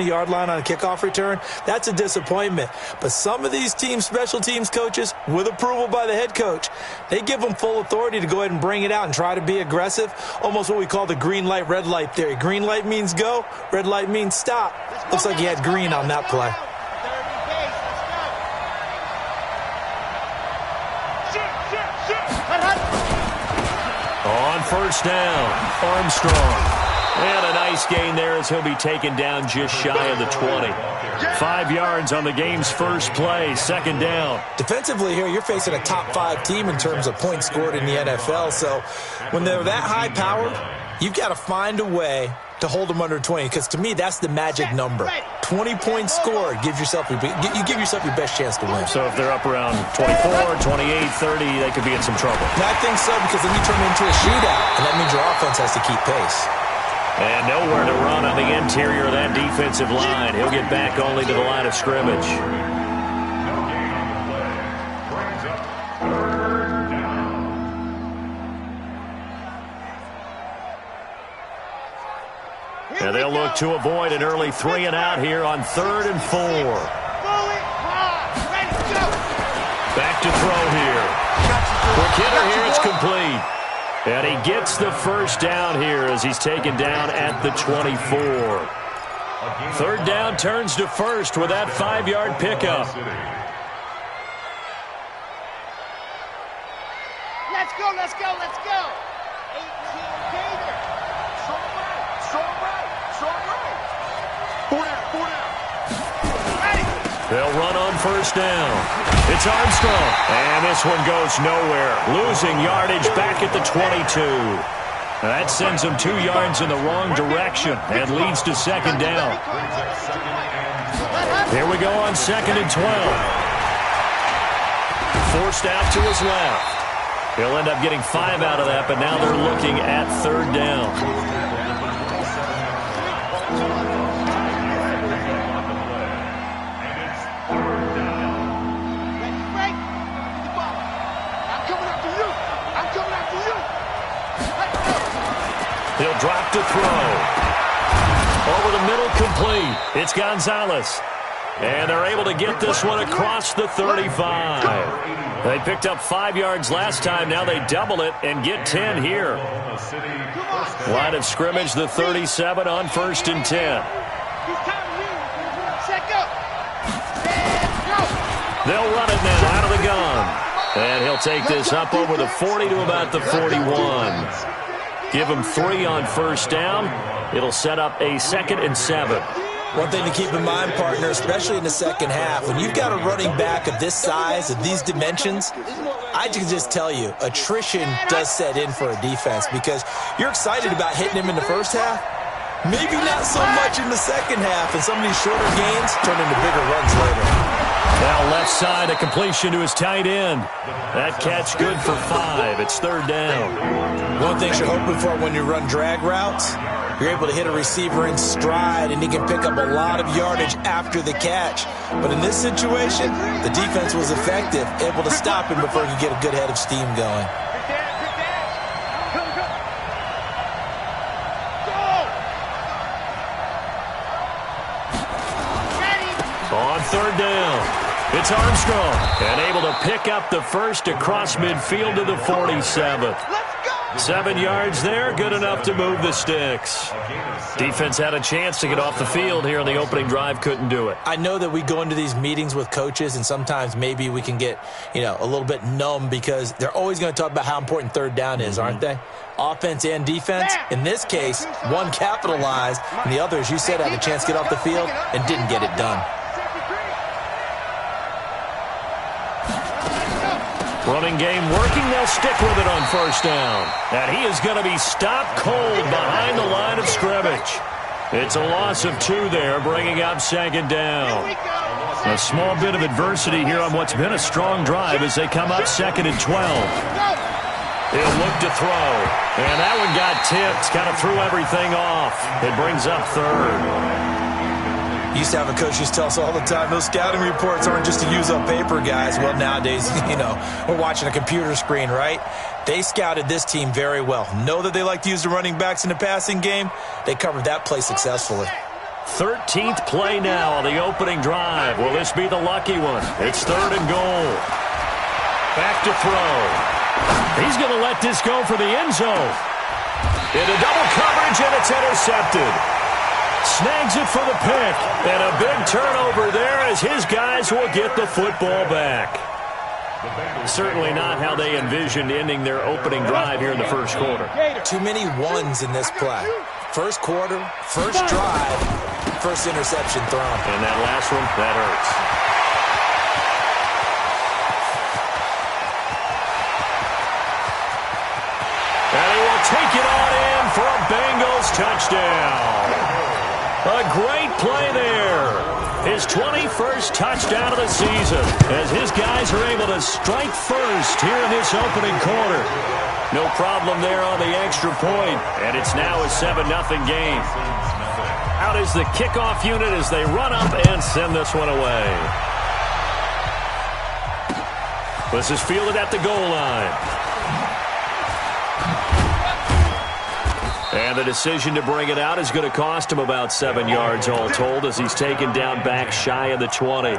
yard line on a kickoff return, that's a disappointment. But some of these teams, special teams coaches, with approval by the head coach, they give them full authority to go ahead and bring it out and try to be aggressive, almost what we call the green light, red light theory. Green light means go, red light means stop. Looks like he had green on that play. On first down, Armstrong. And a nice gain there as he'll be taken down just shy of the 20. 5 yards on the game's first play, second down. Defensively here, you're facing a top 5 team in terms of points scored in the NFL. So when they're that high-powered, you've got to find a way to hold them under 20, because to me, that's the magic number. 20 points scored, you give yourself your best chance to win. So if they're up around 24, 28, 30, they could be in some trouble. And I think so, because then you turn it into a shootout, and that means your offense has to keep pace. And nowhere to run on the interior of that defensive line. He'll get back only to the line of scrimmage. And they'll look to avoid an early 3 and out here on 3rd and 4. Back to throw here. Quick hitter here, it's complete. And he gets the first down here as he's taken down at the 24. 3rd down turns to first with that 5-yard pickup. Let's go, let's go, let's go. 18 Gator. Strong right. 4 down. Ready. They'll run on first down. It's Armstrong. And this one goes nowhere. Losing yardage back at the 22. That sends them 2 yards in the wrong direction and leads to second down. Here we go on 2nd and 12. Forced out to his left. He'll end up getting 5 out of that, but now they're looking at 3rd down. He'll drop to throw. Over the middle, complete. It's Gonzalez. And they're able to get this one across the 35. They picked up 5 yards last time. Now they double it and get 10 here. Line of scrimmage, the 37 on 1st and 10. They'll run it now out of the gun. And he'll take this up over the 40 to about the 41. Give him 3 on first down. It'll set up a 2nd and 7. One thing to keep in mind, partner, especially in the second half, when you've got a running back of this size, of these dimensions, I can just tell you, attrition does set in for a defense, because you're excited about hitting him in the first half. Maybe not so much in the second half, and some of these shorter gains turn into bigger runs later. Now left side, a completion to his tight end. That catch good for 5. It's 3rd down. One thing you're hoping for when you run drag routes, you're able to hit a receiver in stride, and he can pick up a lot of yardage after the catch. But in this situation, the defense was effective, able to stop him before he could get a good head of steam going. On 3rd down, it's Armstrong, and able to pick up the first across midfield to the 47. 7 yards there, good enough to move the sticks. Defense had a chance to get off the field here on the opening drive, couldn't do it. I know that we go into these meetings with coaches, and sometimes maybe we can get, a little bit numb, because they're always going to talk about how important 3rd down is, aren't they? Offense and defense. In this case, one capitalized, and the other, as you said, had a chance to get off the field and didn't get it done. Running game working. They'll stick with it on first down. And he is going to be stopped cold behind the line of scrimmage. It's a loss of 2 there, bringing up 2nd down. A small bit of adversity here on what's been a strong drive as they come up 2nd and 12. He'll look to throw. And that one got tipped. Kind of threw everything off. It brings up 3rd. Used to have a coach who used to tell us all the time, those scouting reports aren't just to use up paper, guys. Well, nowadays, we're watching a computer screen, right? They scouted this team very well. Know that they like to use the running backs in the passing game. They covered that play successfully. 13th play now on the opening drive. Will this be the lucky one? It's 3rd and goal. Back to throw. He's going to let this go for the end zone. Into double coverage, and it's intercepted. Snags it for the pick. And a big turnover there as his guys will get the football back. Certainly not how they envisioned ending their opening drive here in the first quarter. Too many ones in this play. First quarter, first drive, first interception thrown. And that last one, that hurts. And he will take it on in for a Bengals touchdown. A great play there. His 21st touchdown of the season as his guys are able to strike first here in this opening quarter. No problem there on the extra point, and it's now a 7-0 game. Out is the kickoff unit as they run up and send this one away. This is fielded at the goal line. And the decision to bring it out is going to cost him about 7 yards all told as he's taken down back shy of the 20.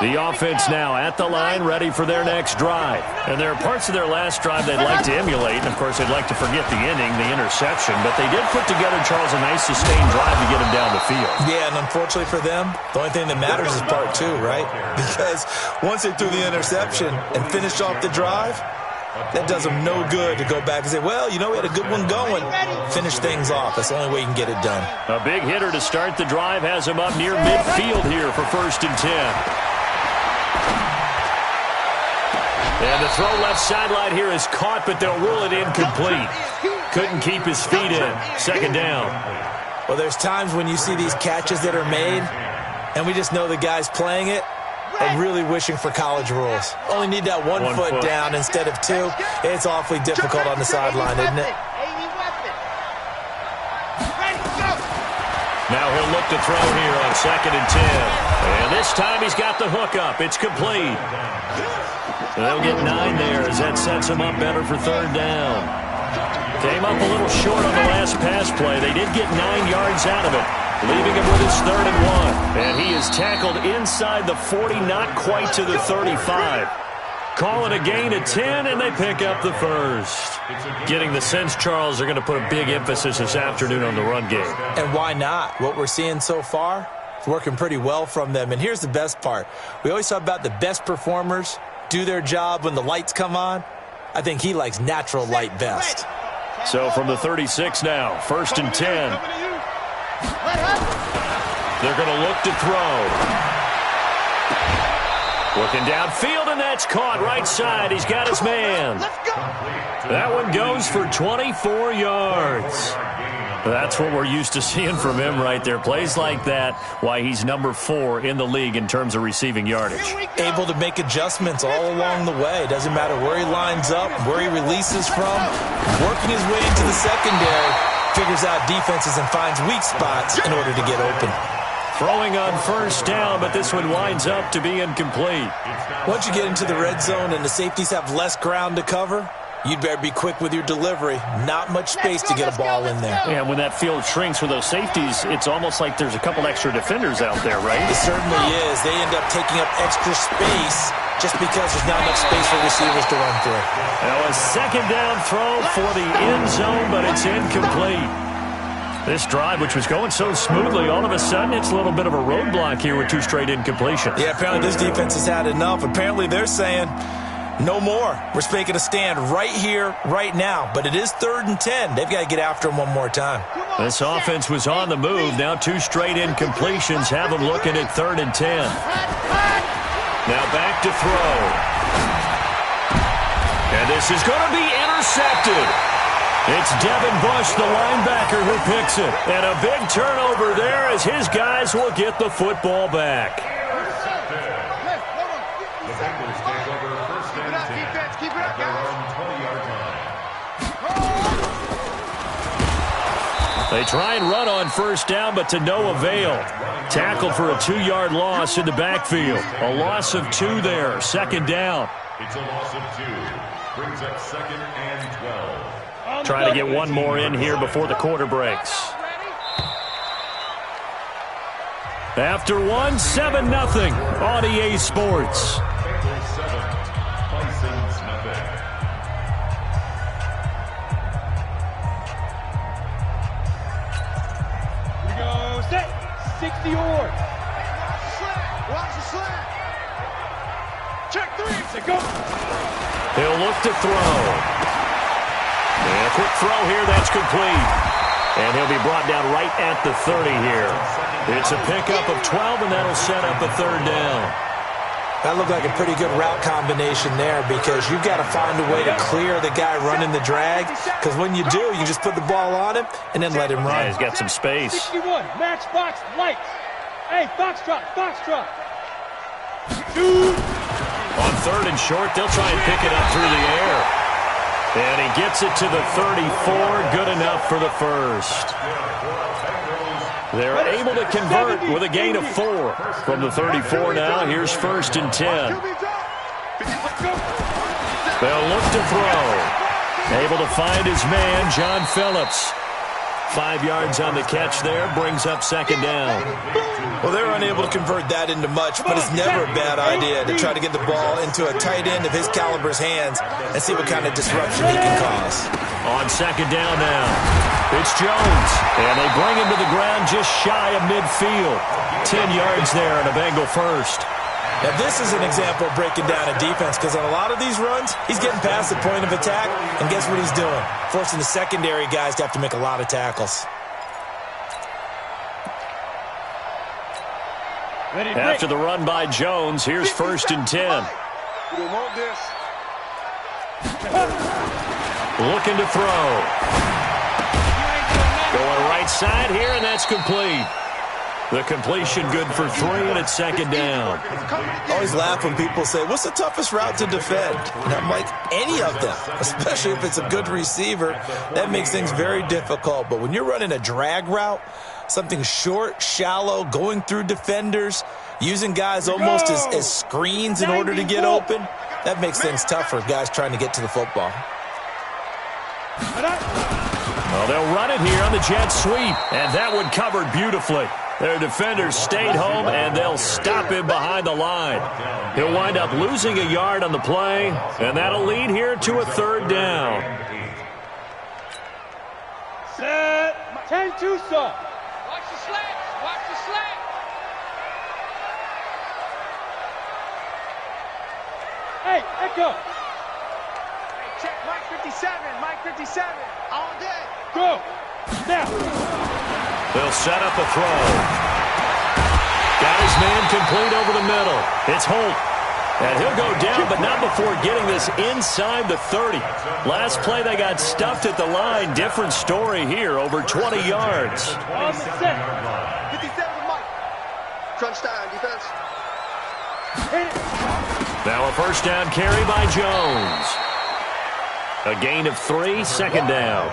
The offense now at the line, ready for their next drive. And there are parts of their last drive they'd like to emulate. And, of course, they'd like to forget the inning, the interception. But they did put together, Charles, a nice sustained drive to get him down the field. Yeah, and unfortunately for them, the only thing that matters is part 2, right? Because once they threw the interception and finished off the drive, that does them no good to go back and say, well, you know, we had a good one going. Finish things off. That's the only way you can get it done. A big hitter to start the drive has him up near midfield here for 1st and 10. And the throw left sideline here is caught, but they'll rule it incomplete. Couldn't keep his feet in. 2nd down. Well, there's times when you see these catches that are made, and we just know the guys playing it are really wishing for college rules. Only need that one foot down instead of 2. It's awfully difficult on the sideline, isn't it? Now he'll look to throw here on 2nd and 10. And this time he's got the hook up. It's complete. They'll get 9 there as that sets him up better for 3rd down. Came up a little short on the last pass play. They did get 9 yards out of it, leaving him with his 3rd and 1. And he is tackled inside the 40, not quite to the 35. Call it a gain of 10, and they pick up the first. Getting the sense, Charles, they're going to put a big emphasis this afternoon on the run game. And why not? What we're seeing so far is working pretty well from them. And here's the best part. We always talk about the best performers do their job when the lights come on. I think he likes natural light best. So from the 36 now, 1st and 10. They're going to look to throw. Looking downfield, and that's caught right side. He's got his man. That one goes for 24 yards. That's what we're used to seeing from him right there. Plays like that, why he's number 4 in the league in terms of receiving yardage. Able to make adjustments all along the way. Doesn't matter where he lines up, where he releases from. Working his way into the secondary, figures out defenses and finds weak spots in order to get open. Throwing on 1st down, but this one winds up to be incomplete. Once you get into the red zone and the safeties have less ground to cover, you'd better be quick with your delivery. Not much space to get a ball in there. Yeah, when that field shrinks with those safeties, it's almost like there's a couple extra defenders out there, right? It certainly is. They end up taking up extra space just because there's not enough space for receivers to run through. Now a 2nd down throw for the end zone, but it's incomplete. This drive, which was going so smoothly, all of a sudden it's a little bit of a roadblock here with 2 straight incompletions. Yeah, apparently this defense has had enough. Apparently they're saying, no more. We're making a stand right here, right now. But it is 3rd and 10. They've got to get after him one more time. This offense was on the move. Now 2 straight incompletions have them looking at 3rd and 10. Now back to throw. And this is going to be intercepted. It's Devin Bush, the linebacker, who picks it. And a big turnover there as his guys will get the football back. They try and run on first down, but to no avail. Tackled for a 2-yard loss in the backfield. A loss of 2 there, second down. It's a loss of 2. Brings up 2nd and 12. Trying to get one more in here before the quarter breaks. After one, 7-0 on EA Sports. Here we go, set, 60 yard. Watch the slant. Check 3, go. He'll look to throw. And a quick throw here, that's complete. And he'll be brought down right at the 30 here. It's a pickup of 12, and that'll set up a third down. That looked like a pretty good route combination there because you've got to find a way to clear the guy running the drag, because when you do, you just put the ball on him and then let him run. Yeah, he's got some space. 61, match box, lights. Hey, foxtrot, foxtrot. Dude. On third and short, they'll try and pick it up through the air. And he gets it to the 34, good enough for the first. They're able to convert with a gain of 4 from the 34 now. Here's 1st and 10. They'll look to throw. Able to find his man, John Phillips. 5 yards on the catch there, brings up 2nd down. Well, they're unable to convert that into much, but it's never a bad idea to try to get the ball into a tight end of his caliber's hands and see what kind of disruption he can cause. On 2nd down now, it's Jones, and they bring him to the ground just shy of midfield. 10 yards there on a Bengal first. Now, this is an example of breaking down a defense because on a lot of these runs, he's getting past the point of attack, and guess what he's doing? Forcing the secondary guys to have to make a lot of tackles. After the run by Jones, here's 1st and 10. Looking to throw. Going right side here, and that's complete. The completion good for 3, and it's 2nd down. I always laugh when people say, what's the toughest route to defend? And I'm like, any of them, especially if it's a good receiver. That makes things very difficult. But when you're running a drag route, something short, shallow, going through defenders, using guys almost as screens in order to get open, that makes things tough for guys trying to get to the football. Well, they'll run it here on the jet sweep, and that one covered beautifully. Their defenders stayed home, and they'll stop him behind the line. He'll wind up losing a yard on the play, and that'll lead here to a 3rd down. Set, 10-2 saw. Watch the slant, watch the slant. Hey, echo. Hey, check Mike 57, Mike 57. All day. Go. Now. They'll set up a throw. Got his man complete over the middle. It's Holt. And he'll go down, but not before getting this inside the 30. Last play, they got stuffed at the line. Different story here, over 20 yards. On the set. 57 Mike. Crunch time, defense. Now a 1st down carry by Jones. A gain of 3, 2nd down.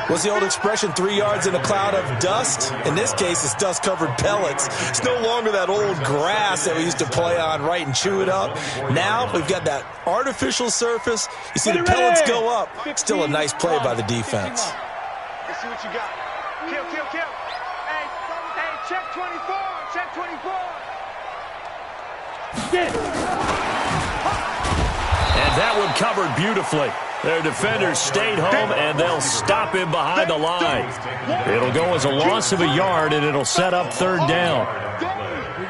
What's the old expression, 3 yards in a cloud of dust? In this case, it's dust-covered pellets. It's no longer that old grass that we used to play on, right, and chew it up. Now we've got that artificial surface. You see the pellets go up. Still a nice play by the defense. Let's see what you got. Kill, kill, kill. Hey, check 24, check 24. Get it. And that one covered beautifully. Their defenders stayed home, and they'll stop him behind the line. It'll go as a loss of a yard, and it'll set up 3rd down.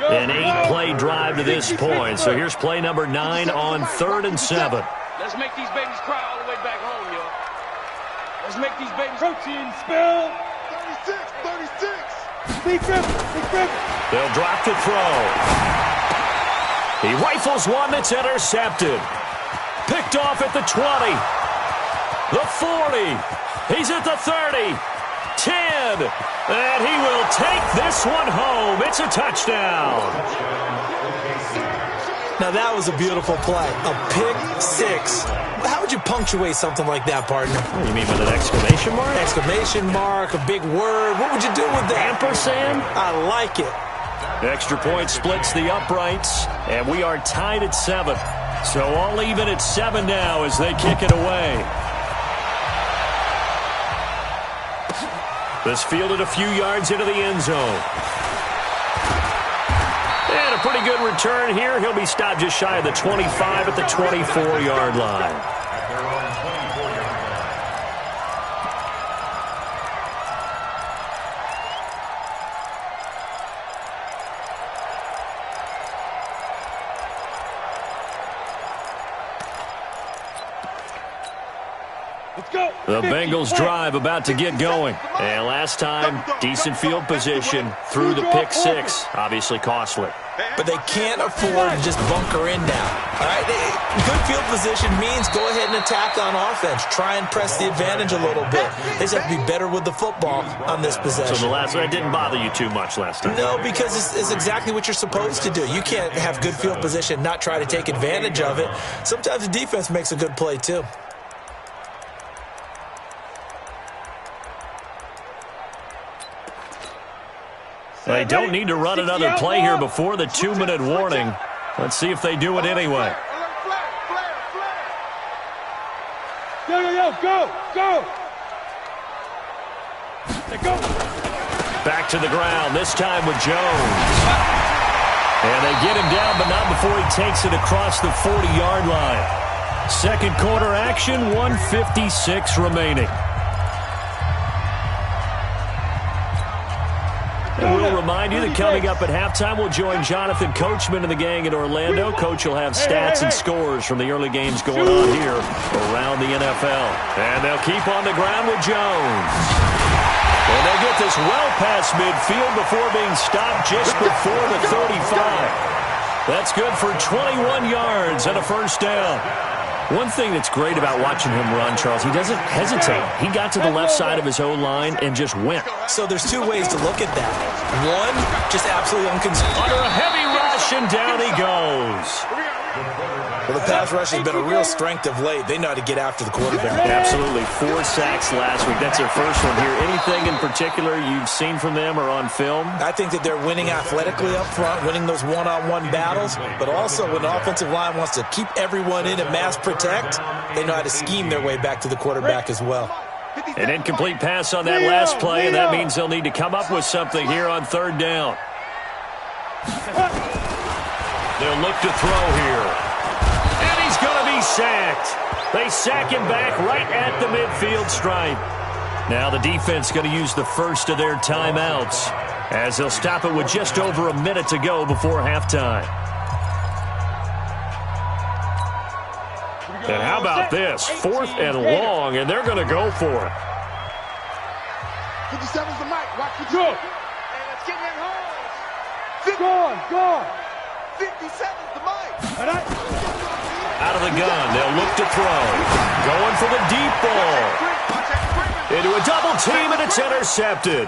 An 8-play drive to this point. So here's play number 9 on 3rd and 7. Let's make these babies cry all the way back home, yo. Let's make these babies protein spill. 36, 36. Big grip, big grip. They'll drop to throw. He rifles one that's intercepted. Picked off at the 20. The 40. He's at the 30. 10. And he will take this one home. It's a touchdown. Now that was a beautiful play. A pick six. How would you punctuate something like that, partner? What, you mean with an exclamation mark? Exclamation mark, a big word. What would you do with that? Ampersand? I like it. Extra point splits the uprights, and we are tied at 7. So all even at 7 now as they kick it away. This fielded a few yards into the end zone. And a pretty good return here. He'll be stopped just shy of the 25 at the 24-yard line. The Bengals drive about to get going. And last time, decent field position through the pick six. Obviously costly. But they can't afford to just bunker in now. All right? Good field position means go ahead and attack on offense. Try and press the advantage a little bit. They just have to be better with the football on this possession. So the last one didn't bother you too much last time? No, because it's exactly what you're supposed to do. You can't have good field position, not try to take advantage of it. Sometimes the defense makes a good play, too. They don't need to run another play here before the 2-minute warning. Let's see if they do it anyway. Go! Back to the ground, this time with Jones. And they get him down, but not before he takes it across the 40-yard line. Second quarter action, 1:56 remaining. And we'll remind you that coming up at halftime, we'll join Jonathan Coachman and the gang in Orlando. Coach will have stats and scores from the early games going on here around the NFL. And they'll keep on the ground with Jones. And they'll get this well past midfield before being stopped just before the 35. That's good for 21 yards and a first down. One thing that's great about watching him run, Charles, he doesn't hesitate. He got to the left side of his O-line and just went. So there's two ways to look at that. One, just absolutely unconcerned. Under a heavy rush, and down he goes. Well, the pass rush has been a real strength of late. They know how to get after the quarterback. Absolutely. 4 sacks last week. That's their first one here. Anything in particular you've seen from them or on film? I think that they're winning athletically up front, winning those one-on-one battles, but also when the offensive line wants to keep everyone in and mass protect, they know how to scheme their way back to the quarterback as well. An incomplete pass on that last play, and that means they'll need to come up with something here on third down. They'll look to throw here. And he's going to be sacked. They sack him back right at the midfield stripe. Now the defense going to use the first of their timeouts as they'll stop it with just over a minute to go before halftime. And how about this? 4th and long, and they're going to go for it. 57's the mic. Watch the Go. Hey, let's get in holes. Go. 57's the mic. All right. Out of the gun, they'll look to throw. Going for the deep ball. Into a double team, and it's intercepted.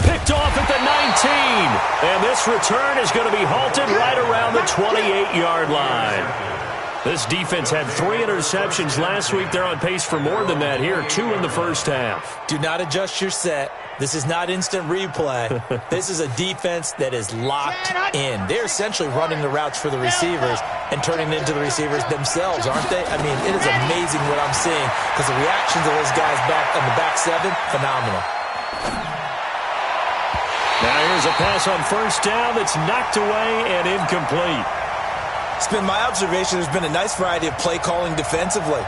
Picked off at the 19. And this return is going to be halted right around the 28-yard line. This defense had 3 interceptions last week. They're on pace for more than that here. 2 in the first half. Do not adjust your set. This is not instant replay. This is a defense that is locked in. They're essentially running the routes for the receivers and turning it into the receivers themselves, aren't they? I mean, it is amazing what I'm seeing because the reactions of those guys back on the back 7, phenomenal. Now here's a pass on first down that's knocked away and incomplete. It's been my observation there's been a nice variety of play calling defensively.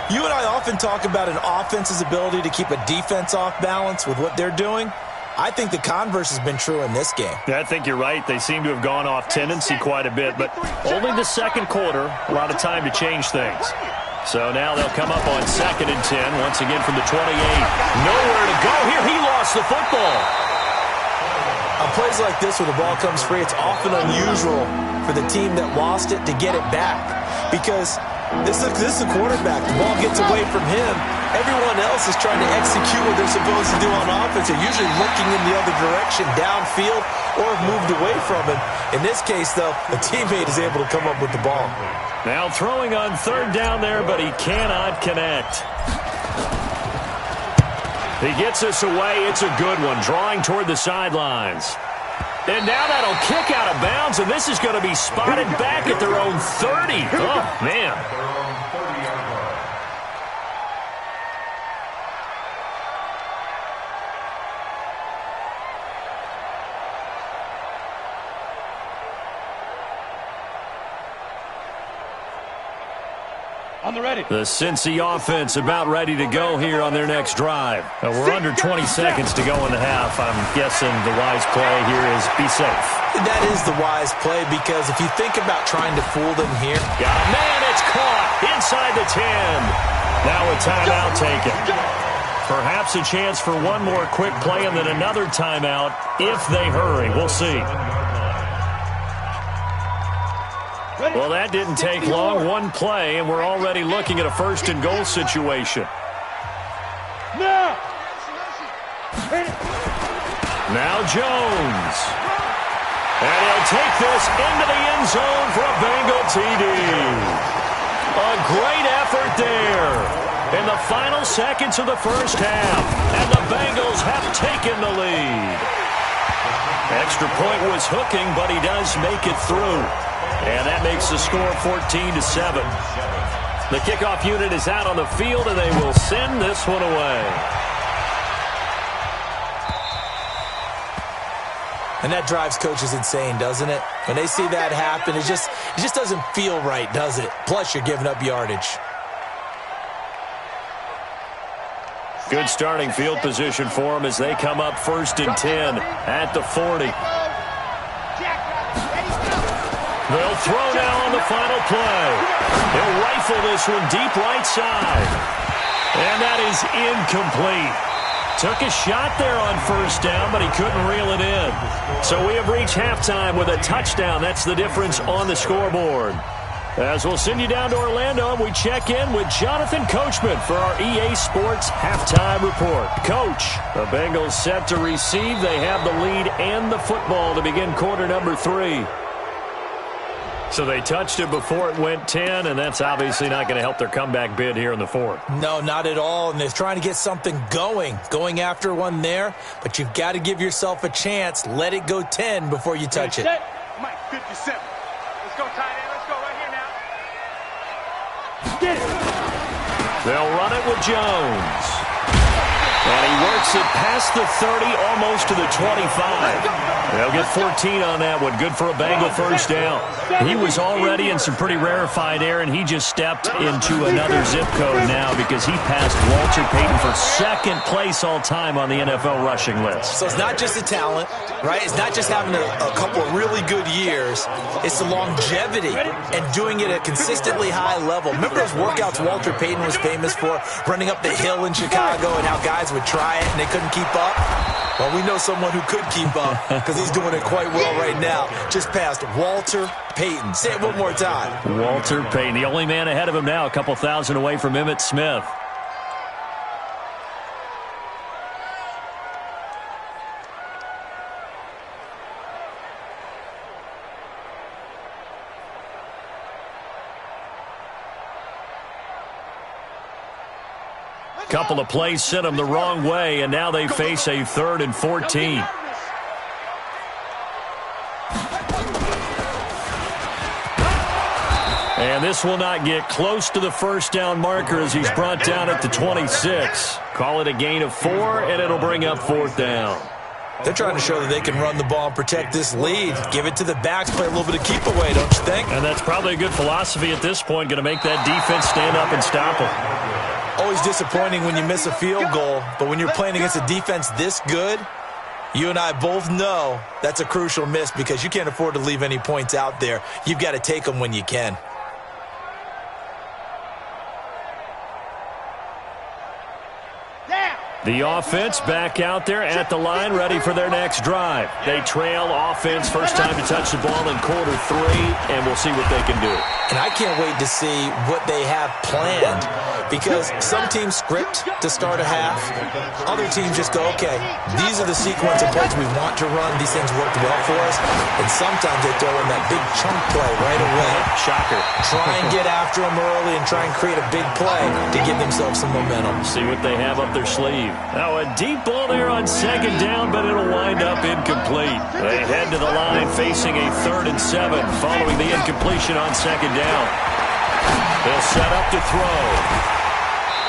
You and I often talk about an offense's ability to keep a defense off balance with what they're doing. I think the converse has been true in this game. Yeah, I think you're right. They seem to have gone off tendency quite a bit, but only the second quarter, a lot of time to change things. So now they'll come up on 2nd and 10, once again from the 28. Nowhere to go here. He lost the football. On plays like this where the ball comes free, it's often unusual for the team that lost it to get it back because This is a quarterback. The ball gets away from him. Everyone else is trying to execute what they're supposed to do on offense. They're usually looking in the other direction, downfield, or have moved away from him. In this case, though, a teammate is able to come up with the ball. Now throwing on third down there, but he cannot connect. He gets us away. It's a good one, drawing toward the sidelines. And now that'll kick out of bounds, and this is going to be spotted back at their own 30. Oh, man. On the ready. The Cincy offense about ready to go here on their next drive. We're under 20 seconds to go in the half. I'm guessing the wise play here is be safe. That is the wise play, because if you think about trying to fool them here. Got a man, it's caught inside the 10. Now a timeout taken. Perhaps a chance for one more quick play and then another timeout if they hurry. We'll see. Well, that didn't take long. One play, and we're already looking at a first and goal situation. Now Jones. And he'll take this into the end zone for a Bengal TD. A great effort there in the final seconds of the first half. And the Bengals have taken the lead. Extra point was hooking, but he does make it through. And that makes the score 14-7. The kickoff unit is out on the field, and they will send this one away. And that drives coaches insane, doesn't it? When they see that happen, it just doesn't feel right, does it? Plus, you're giving up yardage. Good starting field position for them as they come up first and 10 at the 40. They'll throw now on the final play. He'll rifle this one deep right side. And that is incomplete. Took a shot there on first down, but he couldn't reel it in. So we have reached halftime with a touchdown. That's the difference on the scoreboard. As we'll send you down to Orlando, and we check in with Jonathan Coachman for our EA Sports Halftime Report. Coach, the Bengals set to receive. They have the lead and the football to begin quarter number 3. So they touched it before it went 10, and that's obviously not going to help their comeback bid here in the 4th. No, not at all, and they're trying to get something going after one there, but you've got to give yourself a chance. Let it go 10 before you touch it. Mike, 57. Let's go, tight end. Let's go right here now. Get it. They'll run it with Jones. And he works it past the 30, almost to the 25. They'll get 14 on that one. Good for a Bengal first down. He was already in some pretty rarefied air, and he just stepped into another zip code now because he passed Walter Payton for second place all time on the NFL rushing list. So it's not just the talent, right? It's not just having a couple of really good years. It's the longevity and doing it at a consistently high level. Remember those workouts Walter Payton was famous for, running up the hill in Chicago, and how guys would try it and they couldn't keep up? Well, we know someone who could keep up because he's doing it quite well right now. Just past Walter Payton. Say it one more time. Walter Payton, the only man ahead of him now, a couple thousand away from Emmitt Smith. Couple of plays sent them the wrong way, and now they face a 3rd and 14. And this will not get close to the first down marker as he's brought down at the 26. Call it a gain of 4, and it'll bring up 4th down. They're trying to show that they can run the ball and protect this lead. Give it to the backs, play a little bit of keep away, don't you think? And that's probably a good philosophy at this point, going to make that defense stand up and stop them. Always disappointing when you miss a field goal, but when you're playing against a defense this good, you and I both know that's a crucial miss because you can't afford to leave any points out there. You've got to take them when you can. The offense back out there at the line, ready for their next drive. They trail offense, first time to touch the ball in quarter 3, and we'll see what they can do. And I can't wait to see what they have planned, because some teams script to start a half. Other teams just go, okay, these are the sequence of plays we want to run. These things worked well for us. And sometimes they throw in that big chunk play right away. Shocker. Try and get after them early and try and create a big play to give themselves some momentum. See what they have up their sleeve. Now a deep ball there on second down, but it'll wind up incomplete. They head to the line facing a 3rd and 7 following the incompletion on second down. They'll set up to throw.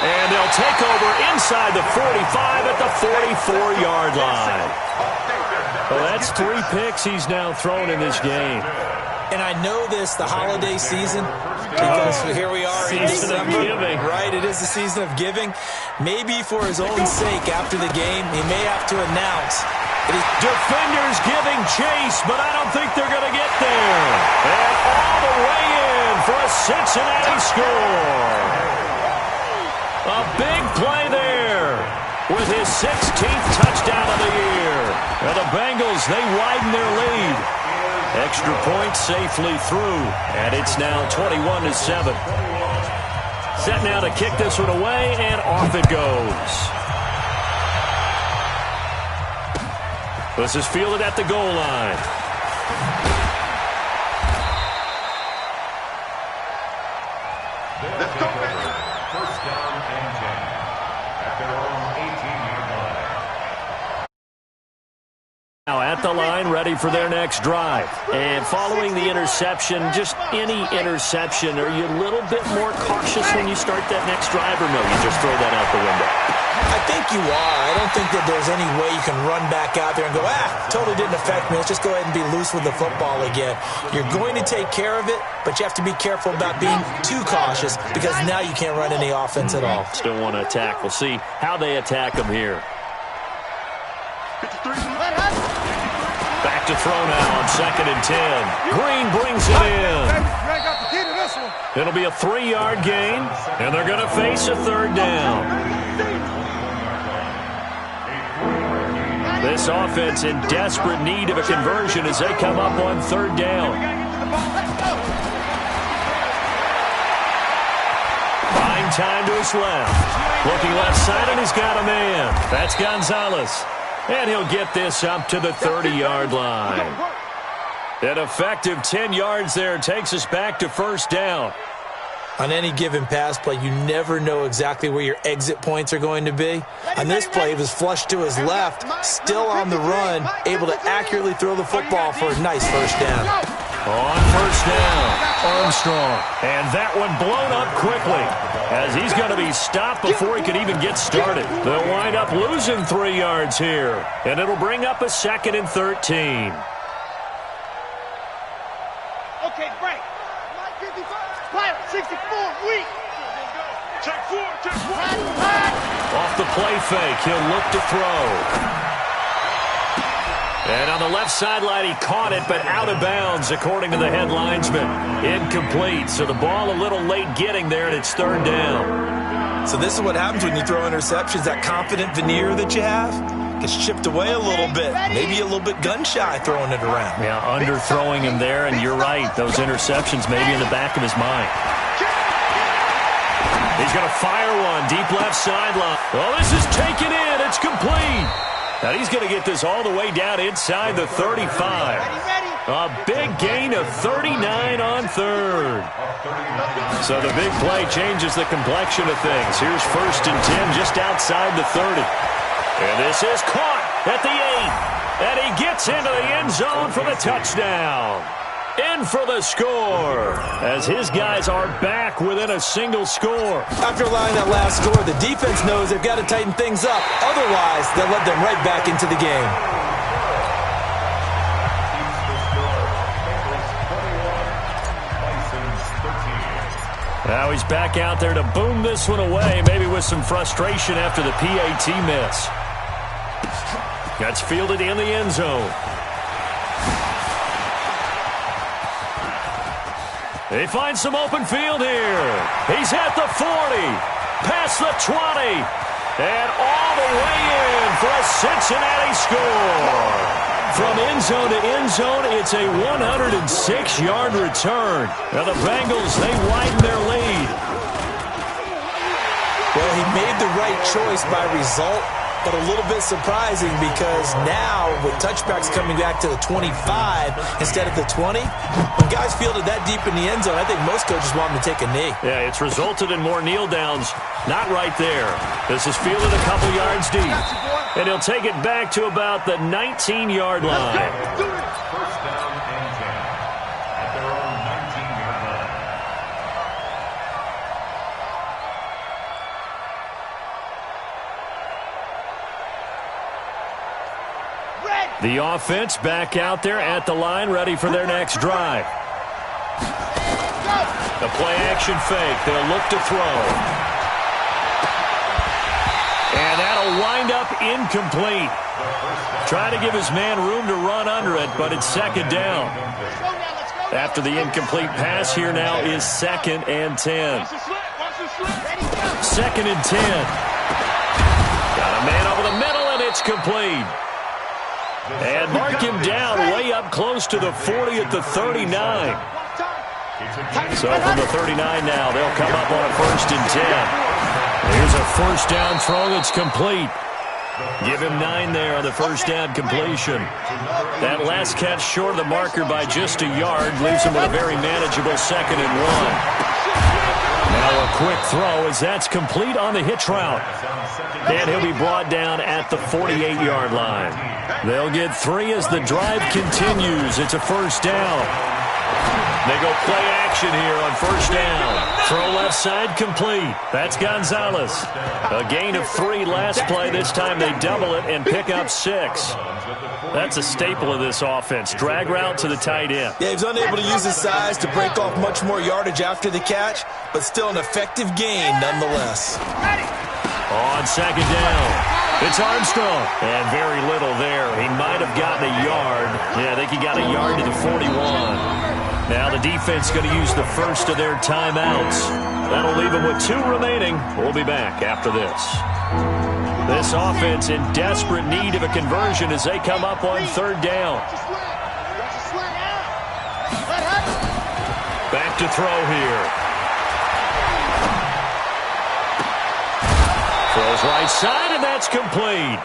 And they'll take over inside the 45 at the 44-yard line. Well, that's 3 picks he's now thrown in this game. And I know this, the holiday season, because here we are in December, right? It is the season of giving. Maybe for his own sake after the game, he may have to announce that he's defenders giving chase, but I don't think they're going to get there. And all the way in for a Cincinnati score. A big play there with his 16th touchdown of the year. And the Bengals, they widen their lead. Extra point safely through, and it's now 21-7. Set now to kick this one away, and off it goes. This is fielded at the goal line. Let's go, first down and 10 at their own 18-yard line. Now at the line, ready for their next drive. And following the interception, just any interception, are you a little bit more cautious when you start that next drive, or no, you just throw that out the window? I think you are. I don't think that there's any way you can run back out there and go, totally didn't affect me. Let's just go ahead and be loose with the football again. You're going to take care of it, but you have to be careful about being too cautious, because now you can't run any offense at all. Still want to attack. We'll see how they attack them here. Back to throw now on 2nd and 10. Green brings it in. It'll be a 3-yard gain, and they're going to face a 3rd down. This offense in desperate need of a conversion as they come up on 3rd down. Buying time to his left. Looking left side, and he's got a man. That's Gonzalez. And he'll get this up to the 30-yard line. An effective 10 yards there takes us back to 1st down. On any given pass play, you never know exactly where your exit points are going to be. On this play, he was flushed to his left, still on the run, able to accurately throw the football for a nice 1st down. On 1st down, Armstrong. And that one blown up quickly, as he's going to be stopped before he could even get started. They'll wind up losing 3 yards here, and it'll bring up a 2nd and 13. Okay, break. 64, weak. Check 4. Off the play fake, he'll look to throw. And on the left sideline, he caught it, but out of bounds, according to the head linesman. Incomplete, so the ball a little late getting there, and it's 3rd down. So this is what happens when you throw interceptions. That confident veneer that you have gets chipped away a little bit. Maybe a little bit gun-shy throwing it around. Yeah, underthrowing him there, and you're right. Those interceptions maybe in the back of his mind. He's going to fire one, deep left sideline. Oh, this is taken in. It's complete. Now he's going to get this all the way down inside the 35. A big gain of 39 on 3rd. So the big play changes the complexion of things. Here's 1st and 10 just outside the 30. And this is caught at the 8. And he gets into the end zone for the touchdown. In for the score, as his guys are back within a single score. After allowing that last score, the defense knows they've got to tighten things up. Otherwise, they'll let them right back into the game. Now he's back out there to boom this one away, maybe with some frustration after the PAT miss. That's fielded in the end zone. They find some open field here. He's at the 40, past the 20, And all the way in for a Cincinnati score. From end zone to end zone, it's a 106-yard return. Now the Bengals, they widen their lead. Well, he made the right choice by result, but a little bit surprising because now with touchbacks coming back to the 25 instead of the 20, when guys fielded that deep in the end zone, I think most coaches want them to take a knee. Yeah, it's resulted in more kneel downs. Not right there. This is fielded a couple yards deep. And he'll take it back to about the 19-yard line. First down and 10 at their own 19-yard line. The offense back out there at the line, ready for their next drive. The play-action fake. They'll look to throw. And that'll wind up incomplete. Trying to give his man room to run under it, but it's second down. After the incomplete pass, here now is 2nd and 10. 2nd and 10. Got a man over the middle, and it's complete. And mark him down way up close to the 40 at the 39. So from the 39 now, they'll come up on a 1st and 10. Here's a first down throw that's complete. Give him 9 there on the first down completion. That last catch short of the marker by just a yard leaves him with a very manageable 2nd and 1. Now a quick throw as that's complete on the hitch route. And he'll be brought down at the 48-yard line. They'll get 3 as the drive continues. It's a first down. They go play action here on first down. Throw left side complete. That's Gonzalez. A gain of 3 last play. This time they double it and pick up 6. That's a staple of this offense. Drag route to the tight end. Yeah, he was unable to use his size to break off much more yardage after the catch, but still an effective gain nonetheless. On second down, it's Armstrong. And very little there. He might have gotten a yard. Yeah, I think he got a yard to the 41. Now the defense going to use the first of their timeouts. That'll leave them with 2 remaining. We'll be back after this. This offense in desperate need of a conversion as they come up on 3rd down. Back to throw here. Throws right side, and that's complete.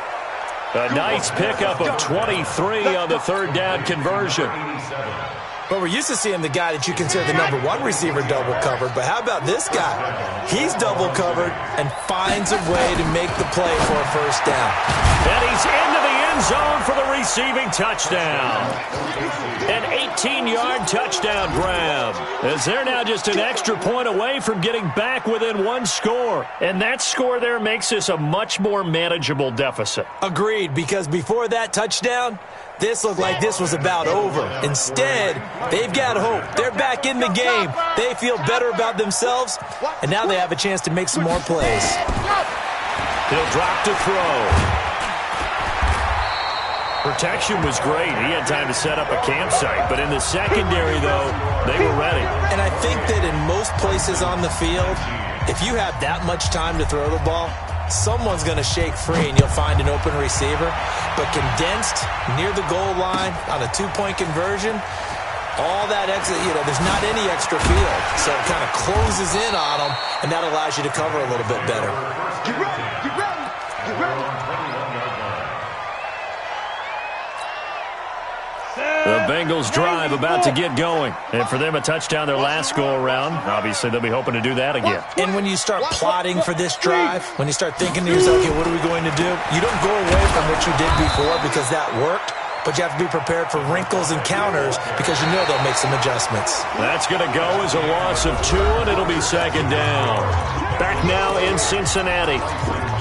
A nice pickup of 23 on the 3rd down conversion. But we're used to seeing the guy that you consider the #1 receiver double covered. But how about this guy? He's double covered and finds a way to make the play for a first down. And he's into the end zone for the receiving touchdown. An 18-yard touchdown grab. As they're now just an extra point away from getting back within 1 score. And that score there makes this a much more manageable deficit. Agreed, because before that touchdown, this looked like this was about over. Instead, they've got hope. They're back in the game. They feel better about themselves, and now they have a chance to make some more plays. He'll drop to throw. Protection was great. He had time to set up a campsite. But in the secondary, though, they were ready. And I think that in most places on the field, if you have that much time to throw the ball, someone's going to shake free and you'll find an open receiver. But condensed near the goal line on a 2-point conversion, all that extra, there's not any extra field. So it kind of closes in on them, and that allows you to cover a little bit better. Get ready, get ready, get ready. The Bengals drive about to get going. And for them, a touchdown their last go-around. Obviously, they'll be hoping to do that again. And when you start plotting for this drive, when you start thinking to yourself, okay, what are we going to do? You don't go away from what you did before because that worked, but you have to be prepared for wrinkles and counters because you know they'll make some adjustments. That's going to go as a loss of 2, and it'll be second down. Back now in Cincinnati.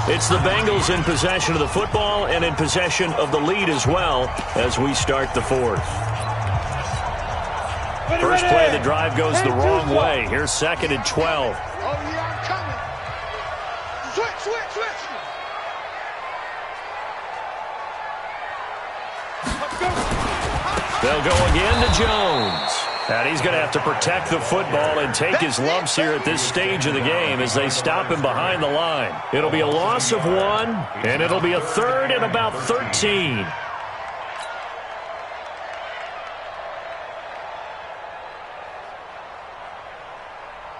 It's the Bengals in possession of the football and in possession of the lead as well as we start the 4th. First play of the drive goes the wrong way. Here's 2nd and 12. Oh, yeah, I'm coming. Switch. They'll go again to Jones. And he's going to have to protect the football and take his lumps here at this stage of the game as they stop him behind the line. It'll be a loss of 1, and it'll be a 3rd and about 13.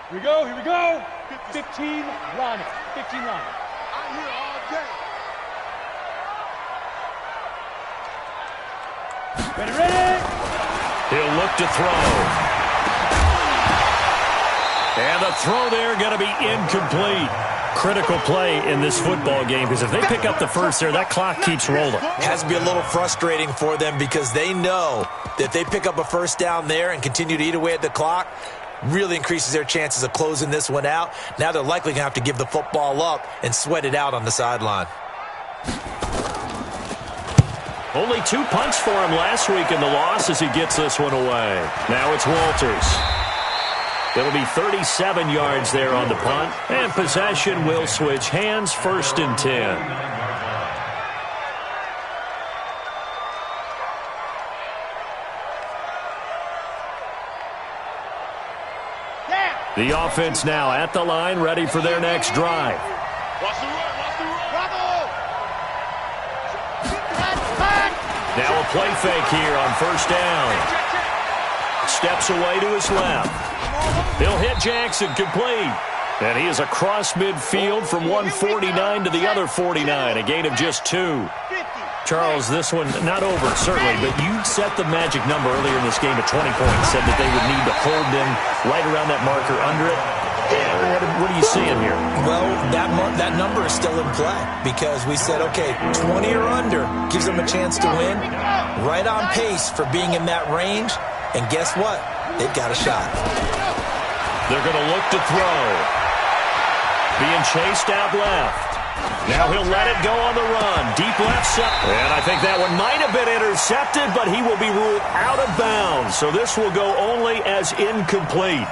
Here we go, here we go. 15 line it, 15 line it. I'm here all day. Ready, ready. He'll look to throw. And the throw there going to be incomplete. Critical play in this football game because if they pick up the first there, that clock keeps rolling. Has to be a little frustrating for them because they know that if they pick up a first down there and continue to eat away at the clock, really increases their chances of closing this one out. Now they're likely going to have to give the football up and sweat it out on the sideline. Only 2 punts for him last week in the loss as he gets this one away. Now it's Walters. It'll be 37 yards there on the punt. And possession will switch hands, 1st and 10. The offense now at the line, ready for their next drive. Watch the run, watch the run. Now a play fake here on 1st down. Steps away to his left. He'll hit Jackson, complete. And he is across midfield from 149 to the other 49, a gain of just 2. Charles, this one not over, certainly, but you set the magic number earlier in this game at 20 points, said that they would need to hold them right around that marker under it. What are you seeing here? Well, that number is still in play because we said, okay, 20 or under gives them a chance to win. Right on pace for being in that range. And guess what? They've got a shot. They're going to look to throw. Being chased out left. Now he'll let it go on the run. Deep left side. And I think that one might have been intercepted, but he will be ruled out of bounds. So this will go only as incomplete.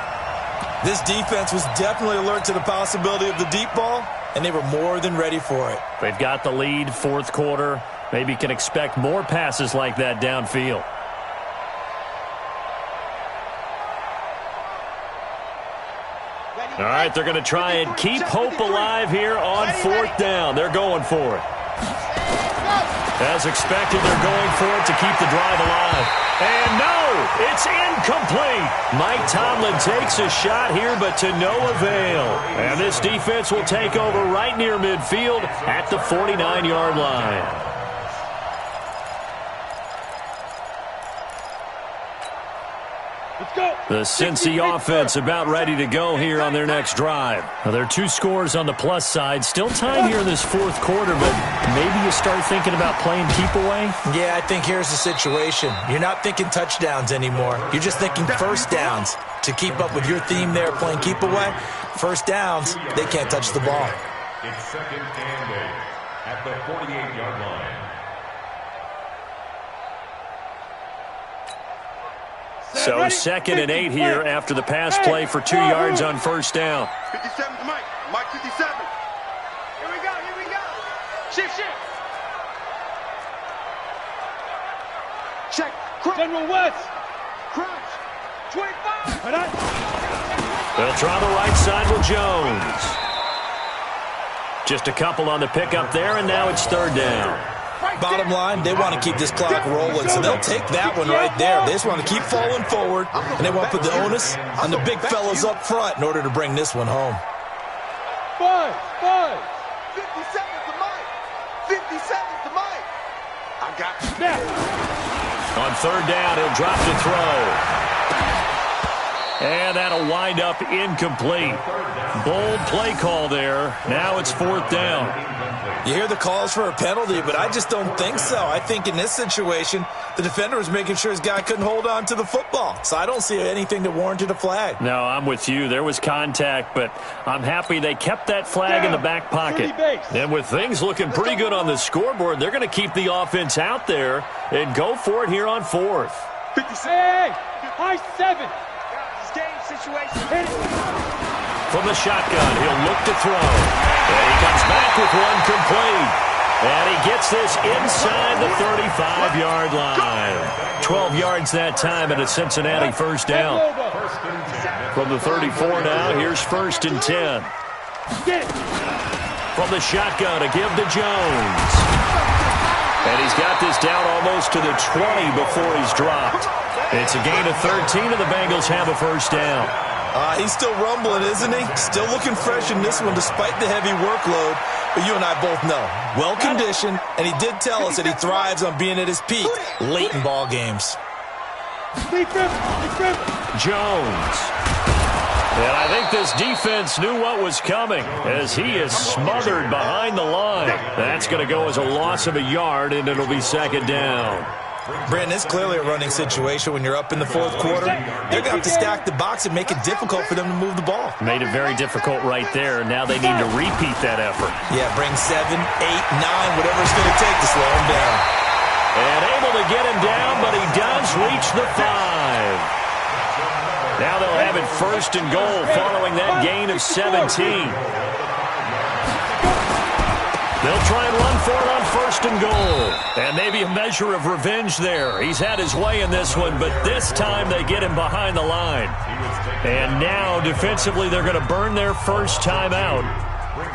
This defense was definitely alert to the possibility of the deep ball, and they were more than ready for it. They've got the lead, 4th quarter. Maybe can expect more passes like that downfield. All right, they're going to try and keep hope alive here on 4th down. They're going for it. As expected, they're going for it to keep the drive alive. And no, it's incomplete. Mike Tomlin takes a shot here, but to no avail. And this defense will take over right near midfield at the 49-yard line. The Cincy offense about ready to go here on their next drive. Now, there are 2 scores on the plus side. Still time here in this 4th quarter, but maybe you start thinking about playing keep away? Yeah, I think here's the situation. You're not thinking touchdowns anymore. You're just thinking first downs. To keep up with your theme there, playing keep away, first downs, they can't touch the ball. It's 2nd and 8 at the 48-yard line. So 2nd and 8 here after the pass play for 2 yards on 1st down. 57 to Mike. Mike 57. Here we go, here we go. Shift. Check. General West. Crouch. 25. They'll try the right side with Jones. Just a couple on the pickup there, and now it's 3rd down. Bottom line, they want to keep this clock rolling, so they'll take that one right there. They just want to keep falling forward, and they want to put the onus on the big fellas up front in order to bring this one home. 5. 57 to Mike. 57 to Mike. I got you. Snap. On 3rd down, he'll drop to throw. And that'll wind up incomplete. Bold play call there. Now it's 4th down. You hear the calls for a penalty, but I just don't think so. I think in this situation, the defender was making sure his guy couldn't hold on to the football. So I don't see anything that warranted a flag. No, I'm with you. There was contact, but I'm happy they kept that flag in the back pocket. And with things looking pretty good on the scoreboard, they're going to keep the offense out there and go for it here on 4th. Hey, high 7. This game situation. Hit it. From the shotgun, he'll look to throw. And he comes back with one complete. And he gets this inside the 35-yard line. 12 yards that time and a Cincinnati first down. From the 34 now, here's 1st and 10. From the shotgun, a give to Jones. And he's got this down almost to the 20 before he's dropped. It's a gain of 13, and the Bengals have a first down. He's still rumbling, isn't he? Still looking fresh in this one despite the heavy workload. But you and I both know, well-conditioned, and he did tell us that he thrives on being at his peak late in ball games. Jones. And I think this defense knew what was coming as he is smothered behind the line. That's going to go as a loss of a yard, and it'll be 2nd down. Brandon, it's clearly a running situation when you're up in the 4th quarter. They're going to have to stack the box and make it difficult for them to move the ball. Made it very difficult right there. Now they need to repeat that effort. Yeah, bring 7, 8, 9, whatever it's going to take to slow him down. And able to get him down, but he does reach the 5. Now they'll have it 1st and goal following that gain of 17. They'll try and run for it on 1st and goal. And maybe a measure of revenge there. He's had his way in this one, but this time they get him behind the line. And now defensively they're going to burn their first time out.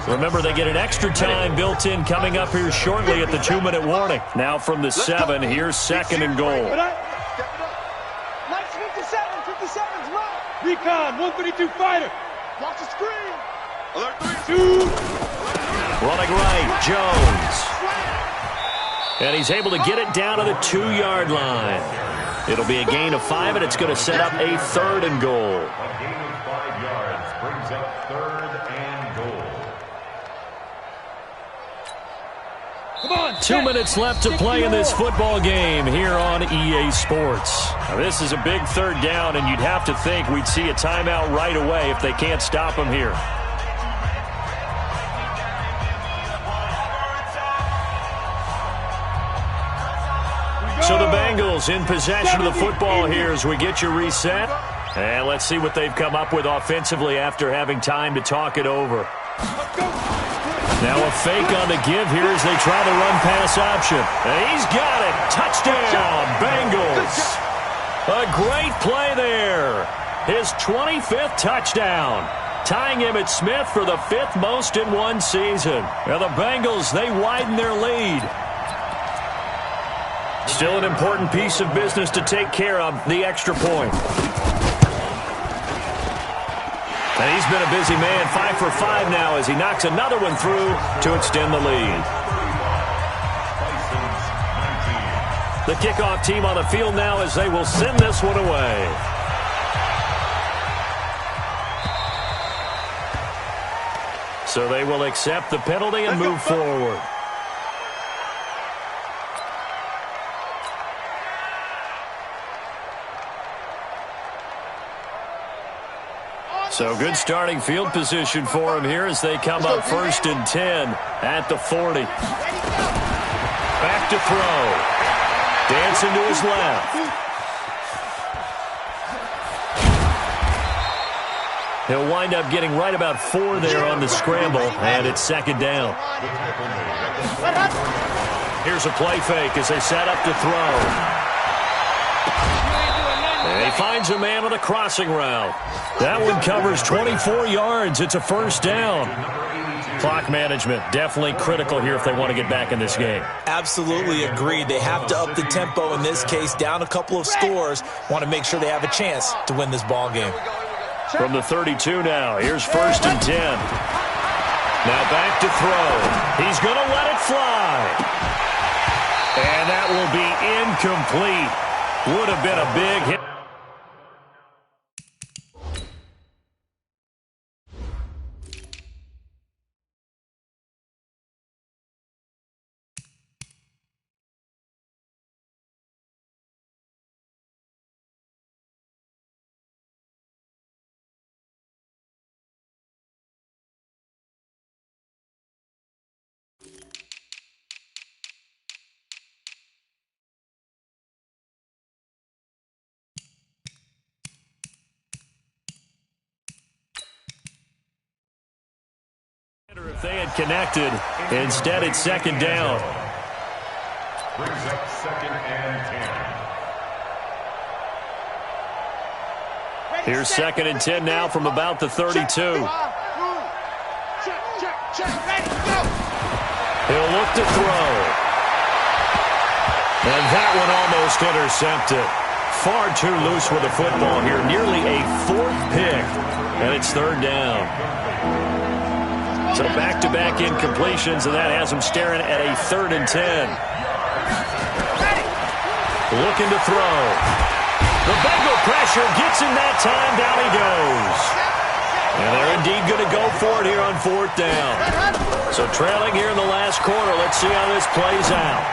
Remember, they get an extra time built in coming up here shortly at the 2-minute warning. Now from the 7, here's 2nd and goal. Nice 57's mine. Recon, 132 fighter. Watch the screen. Alert 2. Running right, Jones. And he's able to get it down to the 2-yard line. It'll be a gain of 5, and it's going to set up a 3rd and goal. A gain of 5 yards brings up 3rd and goal. Come on. 2 minutes left to play in this football game here on EA Sports. Now, this is a big 3rd down, and you'd have to think we'd see a timeout right away if they can't stop him here. So the Bengals in possession of the football here as we get you reset. And let's see what they've come up with offensively after having time to talk it over. Now a fake on the give here as they try the run-pass option. And he's got it. Touchdown, Bengals. A great play there. His 25th touchdown. Tying Emmitt Smith for the 5th most in one season. Now the Bengals, they widen their lead. Still an important piece of business to take care of, the extra point. And he's been a busy man, 5 for 5 now as he knocks another one through to extend the lead. The kickoff team on the field now as they will send this one away. So they will accept the penalty and move forward. So good starting field position for him here as they come up 1st and 10 at the 40. Back to throw. Dancing to his left. He'll wind up getting right about 4 there on the scramble, and it's 2nd down. Here's a play fake as they set up to throw. And he finds a man on the crossing route. That one covers 24 yards. It's a first down. Clock management definitely critical here if they want to get back in this game. Absolutely agreed. They have to up the tempo in this case, down a couple of scores. Want to make sure they have a chance to win this ball game. From the 32 now, here's 1st and 10. Now back to throw. He's going to let it fly. And that will be incomplete. Would have been a big hit. They had connected. Instead, it's second down. Brings up 2nd and 10. Here's 2nd and 10 now from about the 32. He'll look to throw. And that one almost intercepted. Far too loose with the football here. Nearly a 4th pick. And it's 3rd down. So back-to-back incompletions, and that has him staring at a 3rd and 10. Looking to throw. The Bengal pressure gets him that time. Down he goes. And they're indeed going to go for it here on 4th down. So trailing here in the last quarter. Let's see how this plays out.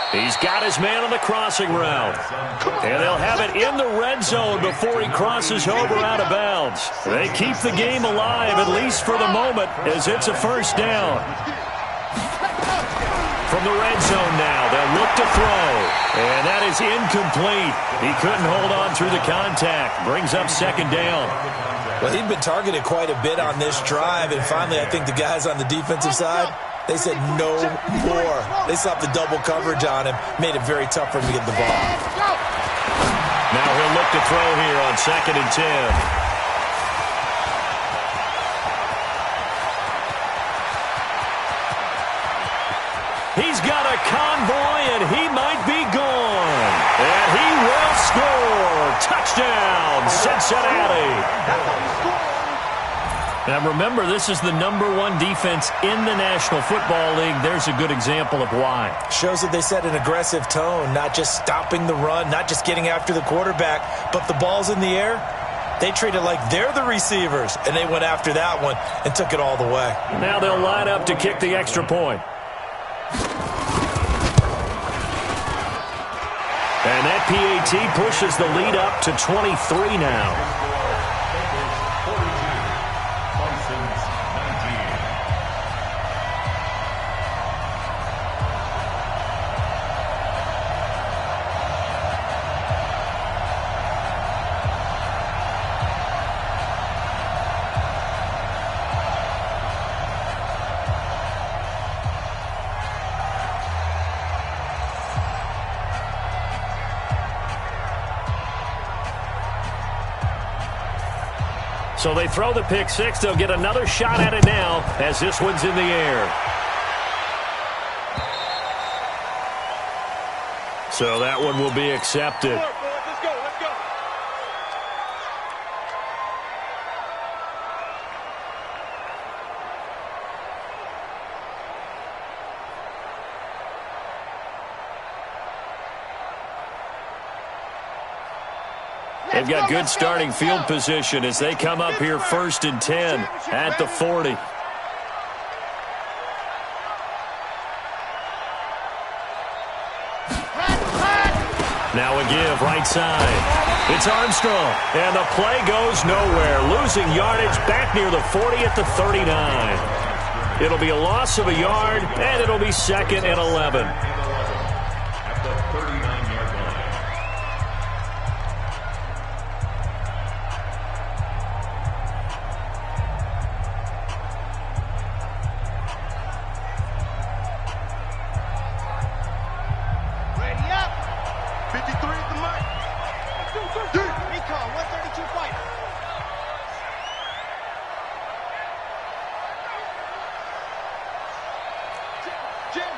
He's got his man on the crossing route. And they'll have it in the red zone before he crosses over out of bounds. They keep the game alive, at least for the moment, as it's a 1st down. From the red zone now, they'll look to throw. And that is incomplete. He couldn't hold on through the contact. Brings up 2nd down. Well, he'd been targeted quite a bit on this drive, and finally I think the guys on the defensive side, they said no more. They slapped the double coverage on him, made it very tough for him to get the ball. Now he'll look to throw here on 2nd and 10. He's got a convoy, and he might be gone. And he will score. Touchdown, Cincinnati. Now remember, this is the #1 defense in the National Football League. There's a good example of why. Shows that they set an aggressive tone, not just stopping the run, not just getting after the quarterback, but the ball's in the air. They treat it like they're the receivers, and they went after that one and took it all the way. Now they'll line up to kick the extra point. And that PAT pushes the lead up to 23 now. So they throw the pick six. They'll get another shot at it now as this one's in the air. So that one will be accepted. Let's go, let's go. They've got good starting field position as they come up here 1st and 10 at the 40. Now a give right side. It's Armstrong, and the play goes nowhere. Losing yardage back near the 40 at the 39. It'll be a loss of a yard, and it'll be 2nd and 11. At the 39-yard line. Ready up. 53 at the mic. Recon, 132 fight. Jam.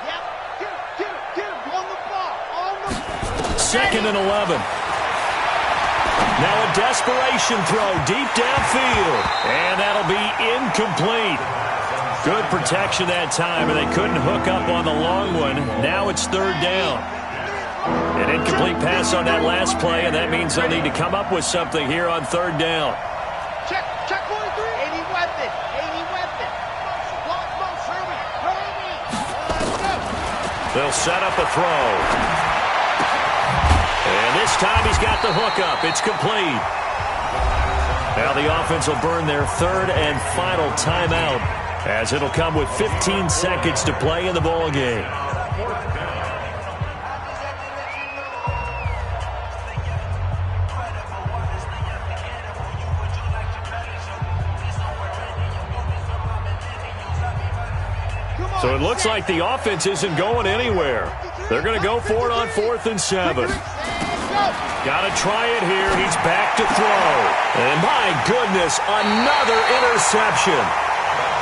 Yep. Get him. On the ball. 2nd and 11. Now a desperation throw deep downfield. And that'll be incomplete. Good protection that time, and they couldn't hook up on the long one. Now it's 3rd down. An incomplete pass on that last play, and that means they'll need to come up with something here on 3rd down. Check 43. 80 weapon. They'll set up a throw. And this time he's got the hookup. It's complete. Now the offense will burn their 3rd and final timeout, as it'll come with 15 seconds to play in the ball game. So it looks like the offense isn't going anywhere. They're going to go for it on 4th and 7. Got to try it here. He's back to throw. And my goodness, another interception.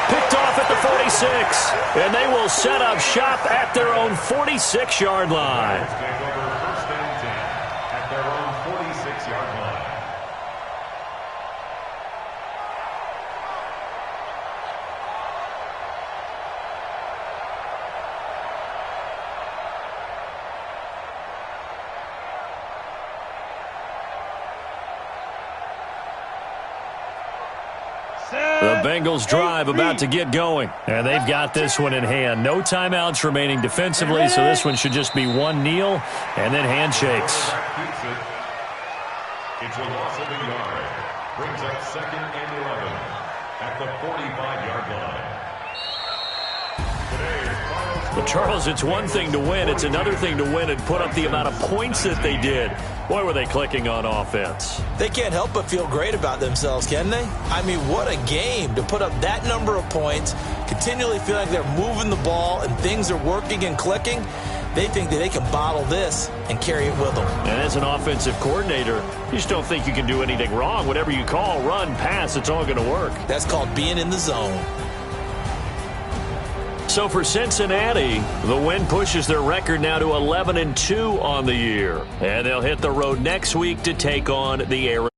Picked off at the 46. And they will set up shop at their own 46-yard line. Take over 1st and 10 at their own 46-yard line. The Bengals drive about to get going. And they've got this one in hand. No timeouts remaining defensively, so this one should just be one kneel and then handshakes. It's a loss of a yard. Brings up 2nd and 11 at the 45-yard line. But, Charles, it's one thing to win. It's another thing to win and put up the amount of points that they did. Boy, were they clicking on offense. They can't help but feel great about themselves, can they? I mean, what a game to put up that number of points, continually feel like they're moving the ball and things are working and clicking. They think that they can bottle this and carry it with them. And as an offensive coordinator, you just don't think you can do anything wrong. Whatever you call, run, pass, it's all going to work. That's called being in the zone. So for Cincinnati, the win pushes their record now to 11-2 on the year. And they'll hit the road next week to take on the Arizona.